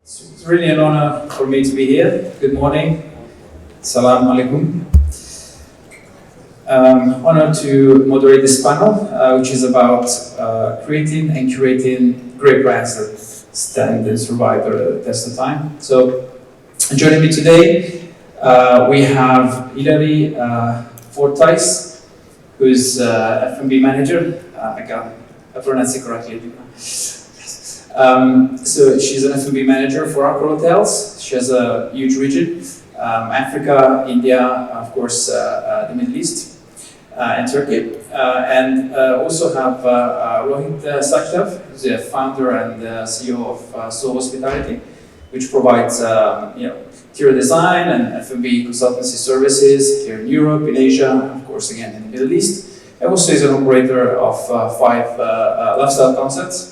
It's really an honor for me to be here. Good morning. Salam alaikum. Honored to moderate this panel, which is about creating and curating great brands that stand and survive the test of time. So, joining me today, we have Hilari Voorthuis, who's F&B manager. I pronounced it correctly. So she's an F&B manager for Accor hotels. She has a huge region, Africa, India, of course, the Middle East, and Turkey. And also have Rohit Sachdev, who's the founder and CEO of Soho Hospitality, which provides interior design and F&B consultancy services here in Europe, in Asia, of course, again in the Middle East. And also is an operator of 5 lifestyle concepts.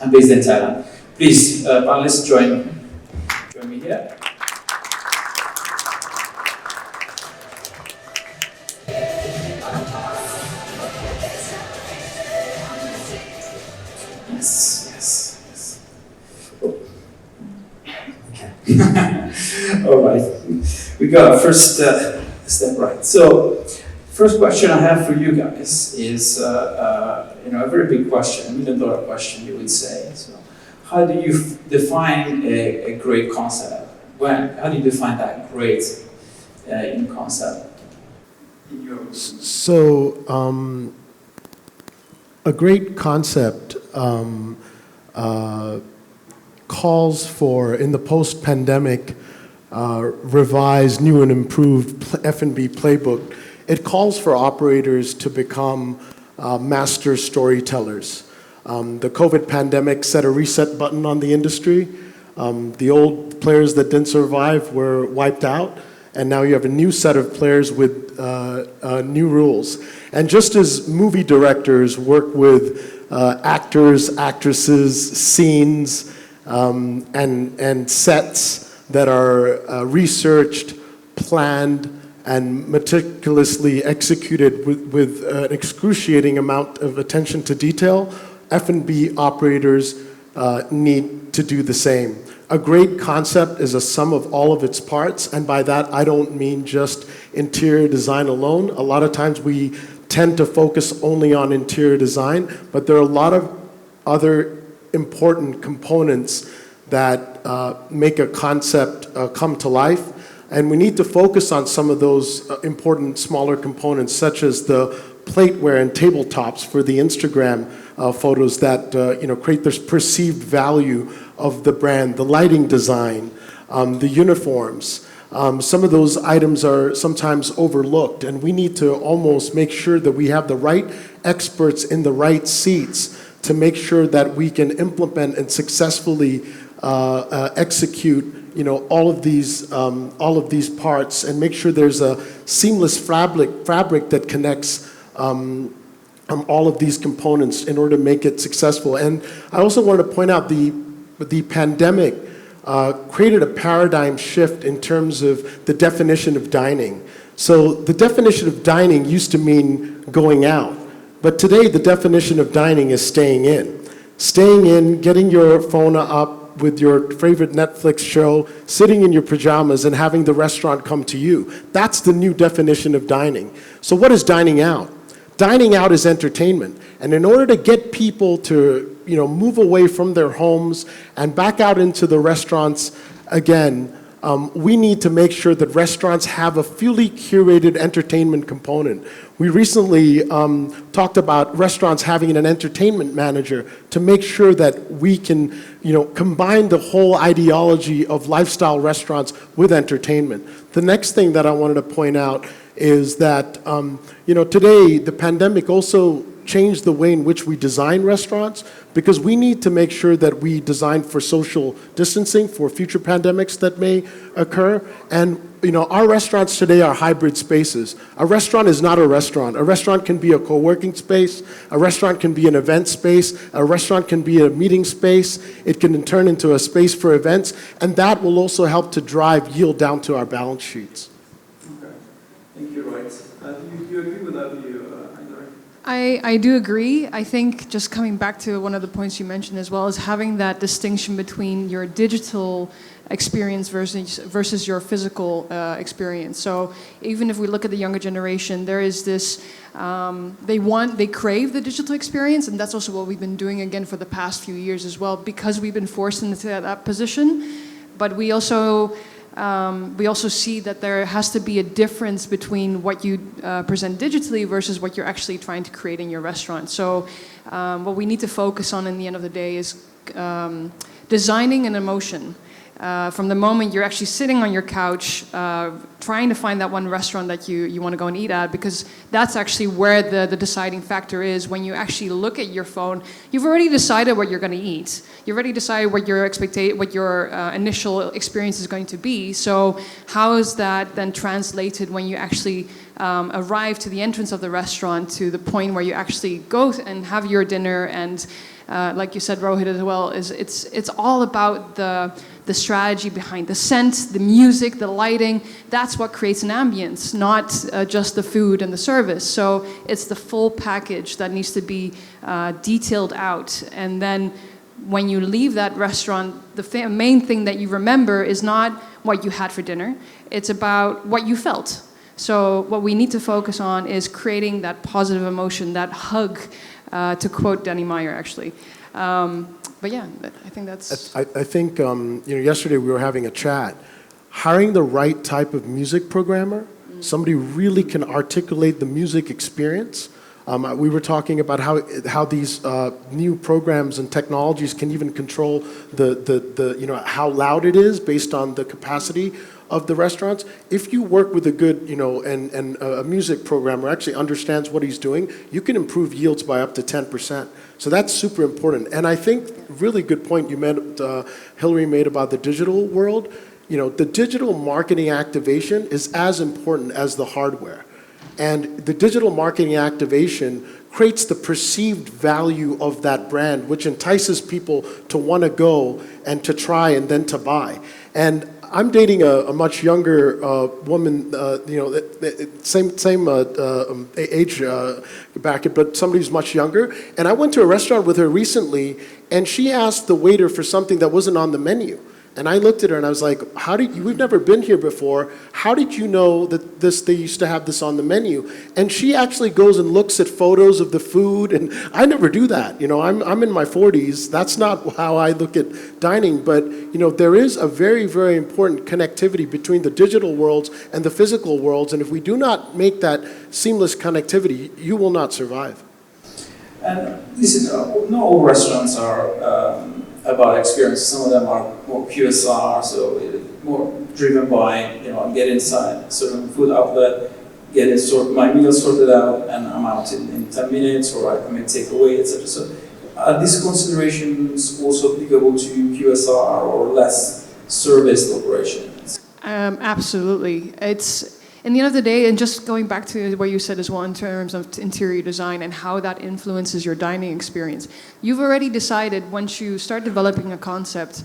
I'm based in Thailand. Please, panelists, join me here. Yes. Oh. Okay. All right. We got our first step right. So, first question I have for you guys is, a very big question, $1 million question, you would say. So, how do you define a great concept? How do you define that great in concept? So, a great concept calls for, in the post-pandemic, revised, new and improved F&B playbook. It calls for operators to become master storytellers. The COVID pandemic set a reset button on the industry. The old players that didn't survive were wiped out, and now you have a new set of players with new rules. And just as movie directors work with actors, actresses, scenes, and sets that are researched, planned, and meticulously executed with an excruciating amount of attention to detail, F&B operators need to do the same. A great concept is a sum of all of its parts, and by that I don't mean just interior design alone. A lot of times we tend to focus only on interior design, but there are a lot of other important components that make a concept come to life. And we need to focus on some of those important smaller components, such as the plateware and tabletops for the Instagram photos that create this perceived value of the brand, the lighting design, the uniforms. Some of those items are sometimes overlooked, and we need to almost make sure that we have the right experts in the right seats to make sure that we can implement and successfully execute all of these parts, and make sure there's a seamless fabric that connects all of these components in order to make it successful. And I also want to point out the pandemic created a paradigm shift in terms of the definition of dining. So the definition of dining used to mean going out, but today the definition of dining is staying in. Staying in, getting your phone up with your favorite Netflix show, sitting in your pajamas and having the restaurant come to you. That's the new definition of dining. So what is dining out? Dining out is entertainment. And in order to get people to move away from their homes and back out into the restaurants again, we need to make sure that restaurants have a fully curated entertainment component. We recently talked about restaurants having an entertainment manager to make sure that we can, combine the whole ideology of lifestyle restaurants with entertainment. The next thing that I wanted to point out is that, today the pandemic also changed the way in which we design restaurants, because we need to make sure that we design for social distancing for future pandemics that may occur. And our restaurants today are hybrid spaces. A restaurant is not a restaurant. A restaurant can be a co-working space. A restaurant can be an event space. A restaurant can be a meeting space. It can turn into a space for events. And that will also help to drive yield down to our balance sheets. Okay. Thank you, Rohit. Do you agree with that view, Hilari? I do agree. I think just coming back to one of the points you mentioned as well is having that distinction between your digital experience versus your physical experience. So even if we look at the younger generation, there is this, they crave the digital experience, and that's also what we've been doing again for the past few years as well, because we've been forced into that position. But we also see that there has to be a difference between what you present digitally versus what you're actually trying to create in your restaurant. So what we need to focus on in the end of the day is designing an emotion. From the moment you're actually sitting on your couch, trying to find that one restaurant that you want to go and eat at, because that's actually where the deciding factor is. When you actually look at your phone, you've already decided what you're going to eat. You've already decided what your initial experience is going to be. So how is that then translated when you actually arrive to the entrance of the restaurant, to the point where you actually go and have your dinner? And like you said, Rohit, as well, it's all about the strategy behind the scent, the music, the lighting. That's what creates an ambience, not just the food and the service. So it's the full package that needs to be detailed out. And then when you leave that restaurant, the main thing that you remember is not what you had for dinner. It's about what you felt. So what we need to focus on is creating that positive emotion, that hug, to quote Danny Meyer, actually. But yeah, I think that's... I think, yesterday we were having a chat. Hiring the right type of music programmer, somebody who really can articulate the music experience. We were talking about how these new programs and technologies can even control the how loud it is based on the capacity of the restaurants. If you work with a good, and a music programmer actually understands what he's doing, you can improve yields by up to 10%. So that's super important. And I think really good point Hilari made about the digital world. The digital marketing activation is as important as the hardware. And the digital marketing activation creates the perceived value of that brand, which entices people to want to go and to try and then to buy. And I'm dating a much younger woman, same age bracket, but somebody who's much younger. And I went to a restaurant with her recently, and she asked the waiter for something that wasn't on the menu. And I looked at her and I was like, we've never been here before. How did you know that they used to have this on the menu? And she actually goes and looks at photos of the food, and I never do that. I'm in my 40s. That's not how I look at dining. But, there is a very, very important connectivity between the digital worlds and the physical worlds. And if we do not make that seamless connectivity, you will not survive. And listen, not all restaurants are about experience. Some of them are more QSR, so more driven by, I get inside a certain food outlet, my meal sorted out, and I'm out in 10 minutes, or I may take away, etc. So are these considerations also applicable to QSR or less serviced operations? Absolutely. It's, in the end of the day, and just going back to what you said as well in terms of interior design and how that influences your dining experience, you've already decided once you start developing a concept,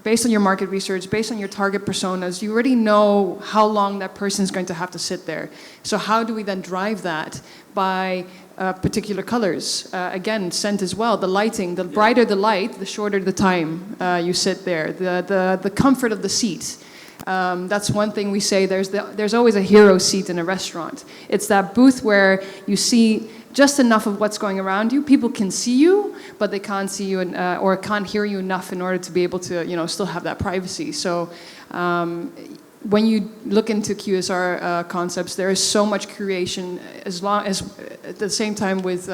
based on your market research, based on your target personas, you already know how long that person is going to have to sit there. So how do we then drive that? By particular colors. Again, scent as well, the lighting, the brighter the light, the shorter the time you sit there, the comfort of the seat. That's one thing we say, there's always a hero seat in a restaurant. It's that booth where you see just enough of what's going around you. People can see you, but they can't see you or can't hear you enough in order to be able to still have that privacy. So when you look into QSR concepts, there is so much creation as long as at the same time with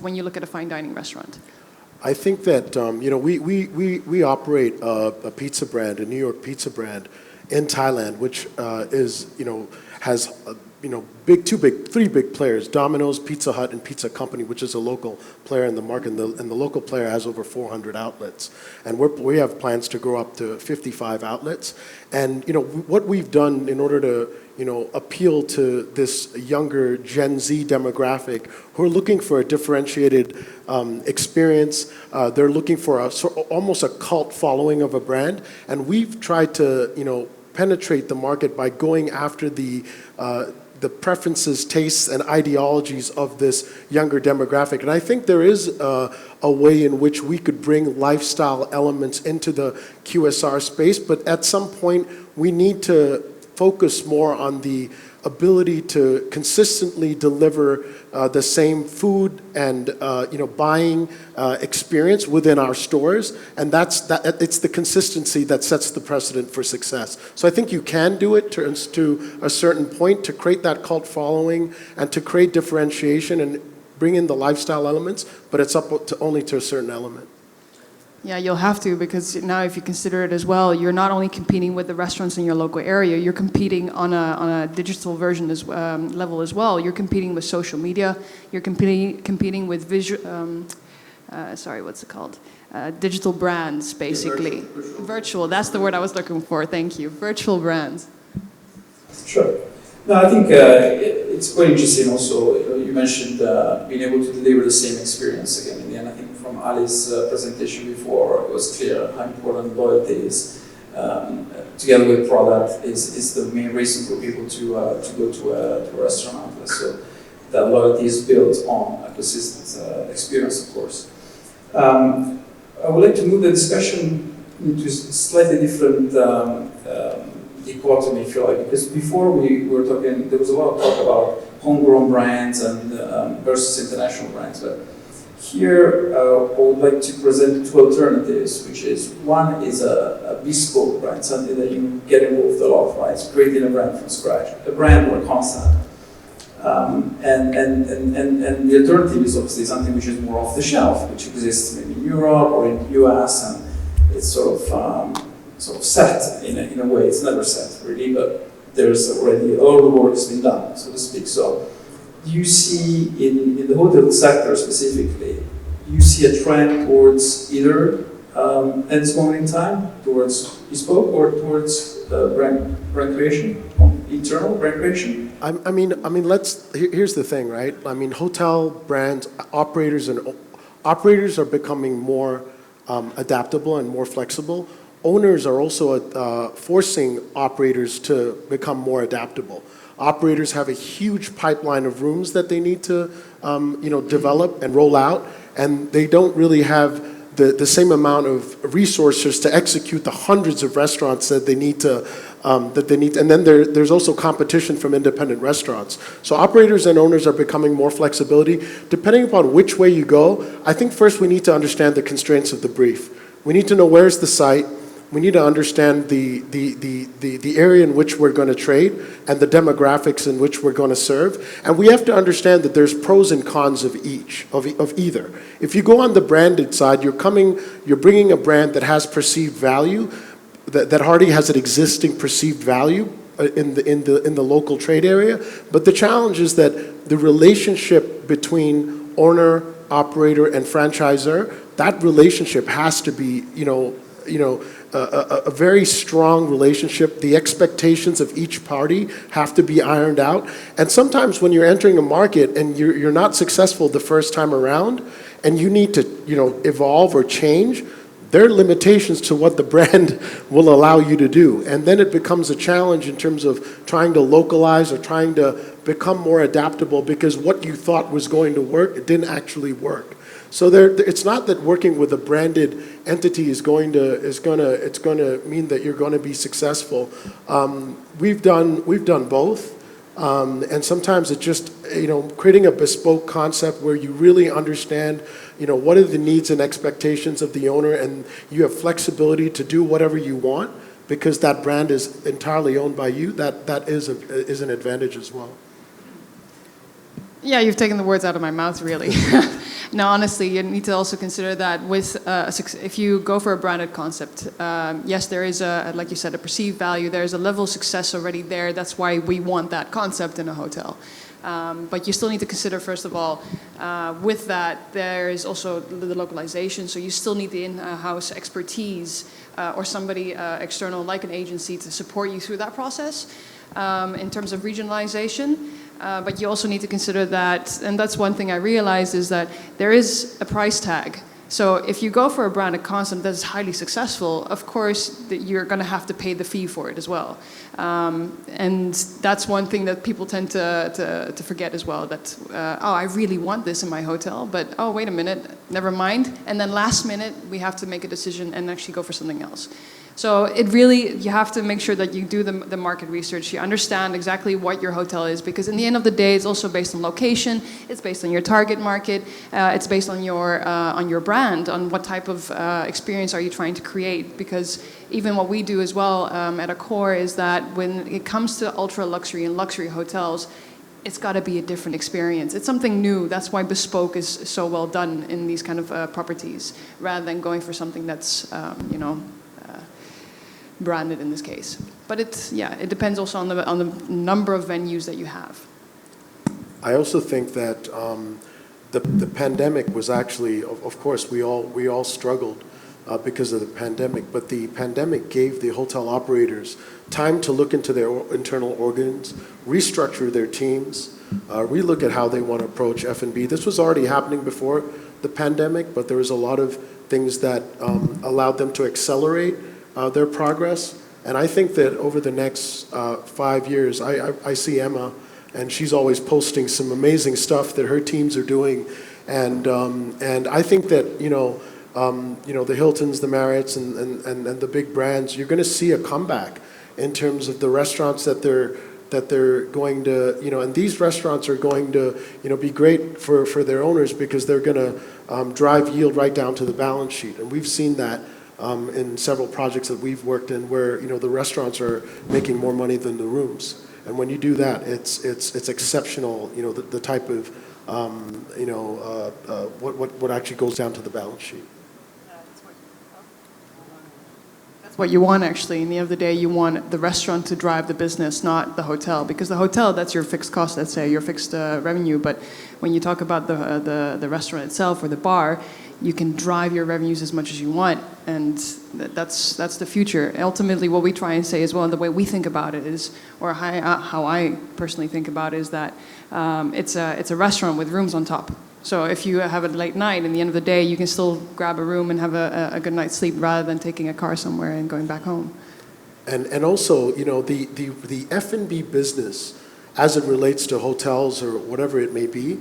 when you look at a fine dining restaurant. I think that we operate a pizza brand, a New York pizza brand, in Thailand, which has three big players: Domino's, Pizza Hut, and Pizza Company, which is a local player in the market, and the local player has over 400 outlets, and we have plans to grow up to 55 outlets. And what we've done in order to appeal to this younger Gen Z demographic who are looking for a differentiated experience. They're looking for almost a cult following of a brand, and we've tried to penetrate the market by going after the the preferences, tastes, and ideologies of this younger demographic. And I think there is a way in which we could bring lifestyle elements into the QSR space, but at some point we need to focus more on the ability to consistently deliver the same food and buying experience within our stores, and it's the consistency that sets the precedent for success. So I think you can do it to a certain point to create that cult following and to create differentiation and bring in the lifestyle elements, but it's up to only to a certain element. Yeah, you'll have to, because now if you consider it as well, you're not only competing with the restaurants in your local area, you're competing on a digital version level as well. You're competing with social media, you're competing with digital brands, basically. Virtual, that's the word I was looking for, thank you. Virtual brands. Sure. No, I think it's quite interesting also. You mentioned being able to deliver the same experience again in the end. I think from Ali's presentation before, it was clear how important loyalty is, together with product, is the main reason for people to go to a restaurant. So that loyalty is built on a consistent experience, of course. I would like to move the discussion into slightly different dichotomy, if you like, because before we were talking, there was a lot of talk about homegrown brands and versus international brands, but here I would like to present two alternatives, which is, one is a bespoke brand, something that you get involved a lot, right? It's creating a brand from scratch, a brand or a concept. And the alternative is obviously something which is more off the shelf, which exists maybe in Europe or in the US, and it's sort of set in a way. It's never set really, but there's already all the work has been done, so to speak. So do you see in the hotel sector specifically, do you see a trend towards either at this moment in time, towards bespoke or towards brand creation, internal brand creation? I mean, here's the thing, right? I mean, hotel brands, operators are becoming more adaptable and more flexible. Owners are also forcing operators to become more adaptable. Operators have a huge pipeline of rooms that they need to develop and roll out, and they don't really have the same amount of resources to execute the hundreds of restaurants that they need to, and then there's also competition from independent restaurants. So operators and owners are becoming more flexibility. Depending upon which way you go, I think first we need to understand the constraints of the brief. We need to know where's the site. We need to understand the area in which we're going to trade and the demographics in which we're going to serve. And we have to understand that there's pros and cons of each, of either. If you go on the branded side, you're bringing a brand that has perceived value, that already has an existing perceived value in the local trade area. But the challenge is that the relationship between owner, operator, and franchisor, that relationship has to be, a very strong relationship. The expectations of each party have to be ironed out. And sometimes when you're entering a market and you're not successful the first time around, and you need to, evolve or change, there are limitations to what the brand will allow you to do. And then it becomes a challenge in terms of trying to localize or trying to become more adaptable, because what you thought was going to work, it didn't actually work. So it's not that working with a branded entity is going to mean that you're going to be successful. We've done both, and sometimes it's just creating a bespoke concept where you really understand what are the needs and expectations of the owner, and you have flexibility to do whatever you want because that brand is entirely owned by you. That is an advantage as well. Yeah, you've taken the words out of my mouth, really. No, honestly, you need to also consider that with if you go for a branded concept, yes, there is like you said, a perceived value. There's a level of success already there. That's why we want that concept in a hotel. But you still need to consider, first of all, with that, there is also the localization. So you still need the in-house expertise or somebody external, like an agency, to support you through that process in terms of regionalization. But you also need to consider that, and that's one thing I realized, is that there is a price tag So if you go for a branded concept that's highly successful, of course you're going to have to pay the fee for it as well. And that's one thing that people tend to forget as well, that, oh, I really want this in my hotel, but oh, wait a minute, never mind. And then last minute, we have to make a decision and actually go for something else. So it really, you have to make sure that you do the market research, you understand exactly what your hotel is, because in the end of the day, it's also based on location, it's based on your target market, it's based on your brand, on what type of experience are you trying to create. Because even what we do as well at Accor is that when it comes to ultra luxury and luxury hotels, it's got to be a different experience. It's something new. That's why bespoke is so well done in these kind of properties, rather than going for something that's, branded in this case. But it depends also on the number of venues that you have. I also think that the pandemic was actually, of course, we all struggled because of the pandemic, but the pandemic gave the hotel operators time to look into their internal organs, restructure their teams, relook at how they want to approach F&B. This was already happening before the pandemic, but there was a lot of things that allowed them to accelerate their progress. And I think that over the next 5 years, I see Emma, and she's always posting some amazing stuff that her teams are doing. And I think that, the Hiltons, the Marriotts, and the big brands, you're going to see a comeback in terms of the restaurants that they're going to, and these restaurants are going to, be great for their owners, because they're going to drive yield right down to the balance sheet. And we've seen that in several projects that we've worked in, where the restaurants are making more money than the rooms. And when you do that, it's exceptional. The type of what actually goes down to the balance sheet. That's what you want, actually. In the end of the day, you want the restaurant to drive the business, not the hotel, because the hotel, that's your fixed cost, let's say, your fixed revenue. But when you talk about the restaurant itself or the bar, you can drive your revenues as much as you want, and that's the future. Ultimately, what we try and say as well, and the way we think about it is, or how I personally think about it, is that it's a restaurant with rooms on top. So if you have a late night, in the end of the day, you can still grab a room and have a good night's sleep, rather than taking a car somewhere and going back home. And also, the F&B business, as it relates to hotels or whatever it may be,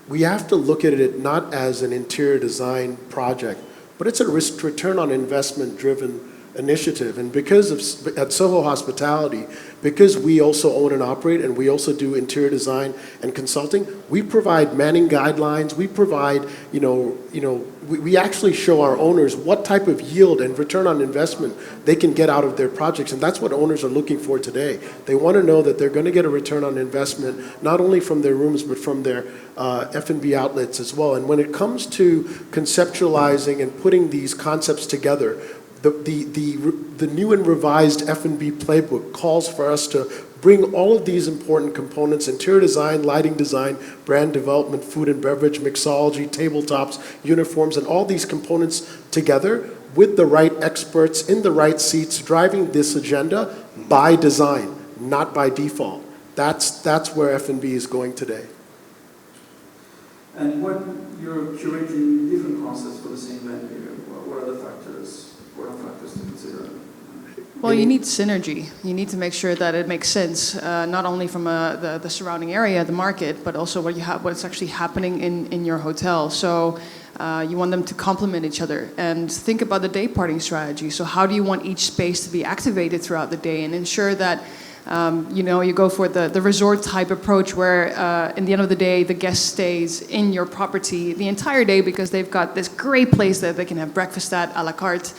we have to look at it not as an interior design project, but it's a return on investment driven initiative. And because at Soho Hospitality, because we also own and operate, and we also do interior design and consulting, we provide manning guidelines. We provide, we actually show our owners what type of yield and return on investment they can get out of their projects. And that's what owners are looking for today. They want to know that they're going to get a return on investment, not only from their rooms, but from their F&B outlets as well. And when it comes to conceptualizing and putting these concepts together, the new and revised F&B playbook calls for us to bring all of these important components: interior design, lighting design, brand development, food and beverage, mixology, tabletops, uniforms, and all these components together with the right experts in the right seats driving this agenda by design, not by default. That's where F&B is going today. And when you're curating different concepts for the same venue, what are the factors? What are factors to consider? Well, you need synergy. You need to make sure that it makes sense, not only from the surrounding area, the market, but also what's actually happening in your hotel. So you want them to complement each other. And think about the day parting strategy. So how do you want each space to be activated throughout the day, and ensure that you go for the resort type approach, where in the end of the day, the guest stays in your property the entire day, because they've got this great place that they can have breakfast at, a la carte.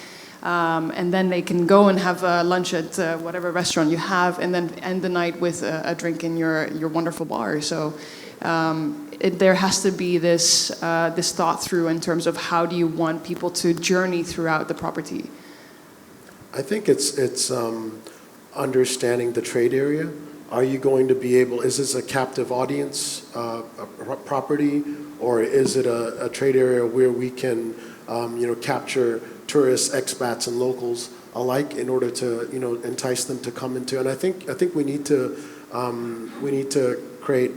And then they can go and have lunch at whatever restaurant you have, and then end the night with a drink in your wonderful bar. So there has to be this thought through in terms of how do you want people to journey throughout the property. I think it's understanding the trade area. Are you going to be able, is this a captive audience property, or is it a trade area where we can capture tourists, expats, and locals alike in order to entice them to come into? And I think we need to create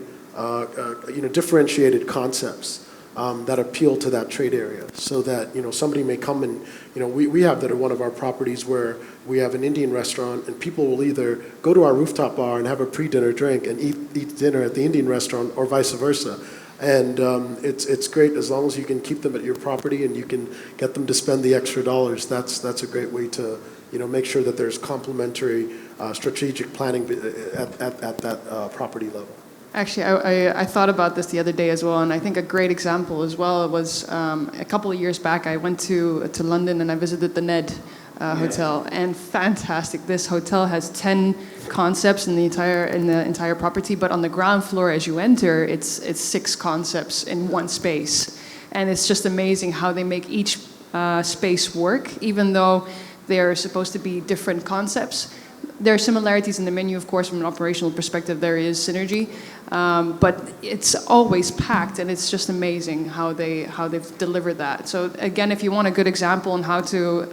differentiated concepts that appeal to that trade area, so that somebody may come and we have that at one of our properties where we have an Indian restaurant, and people will either go to our rooftop bar and have a pre-dinner drink and eat dinner at the Indian restaurant, or vice versa. And it's great as long as you can keep them at your property and you can get them to spend the extra dollars. That's a great way to make sure that there's complementary strategic planning at that property level. Actually, I thought about this the other day as well, and I think a great example as well was a couple of years back. I went to London and I visited the Ned Hotel, and fantastic. This hotel has 10 concepts in the entire property, but on the ground floor as you enter, it's 6 concepts in one space, and it's just amazing how they make each space work, even though they're supposed to be different concepts. There are similarities in the menu, of course. From an operational perspective, there is synergy, but it's always packed, and it's just amazing how they've delivered that. So again, if you want a good example on how to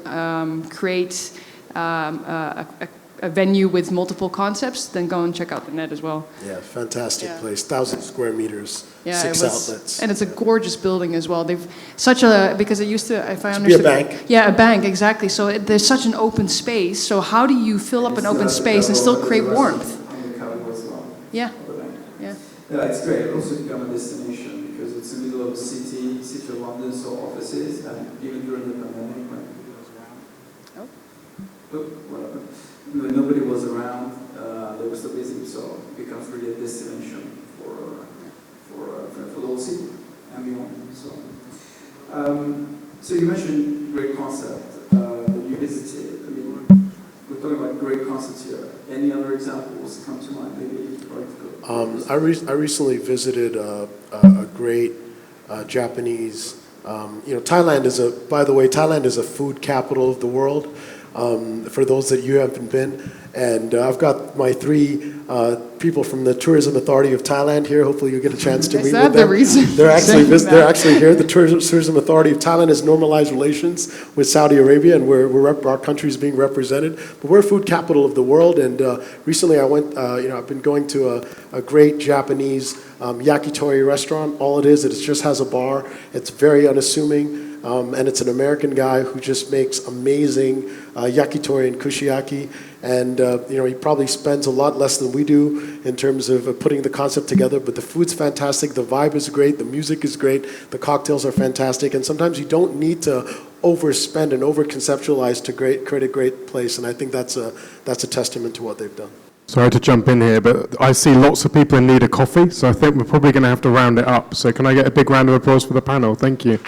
create a venue with multiple concepts, then go and check out the Net as well. Yeah, fantastic place. 1,000 square meters, 6 outlets. And it's a gorgeous building as well. They've because it used to, if I understand, be a bank. Yeah, a bank, exactly. So there's such an open space. So how do you fill up an open space and still create warmth? Yeah. Yeah. Yeah, it's great. It also become a destination because it's in the middle of the city of London, so offices, and even during the pandemic when nobody was around. When nobody was around, they were still busy, so it becomes really a destination for the whole city and beyond. So you mentioned great concept that you visited. I mean, we're talking about great concepts here. Any other examples come to mind? Maybe I recently visited a great Japanese. Thailand is a food capital of the world. For those that you haven't been, and I've got my 3 people from the Tourism Authority of Thailand here. Hopefully, you'll get a chance to meet with them. Is that the reason? They're actually here. The Tourism Authority of Thailand has normalized relations with Saudi Arabia, and our country is being represented. But we're a food capital of the world, and recently I went. I've been going to a great Japanese yakitori restaurant. All it is just has a bar. It's very unassuming. And it's an American guy who just makes amazing yakitori and kushiyaki. And, he probably spends a lot less than we do in terms of putting the concept together. But the food's fantastic. The vibe is great. The music is great. The cocktails are fantastic. And sometimes you don't need to overspend and over-conceptualize to create a great place. And I think that's a testament to what they've done. Sorry to jump in here, but I see lots of people in need of coffee. So I think we're probably going to have to round it up. So can I get a big round of applause for the panel? Thank you.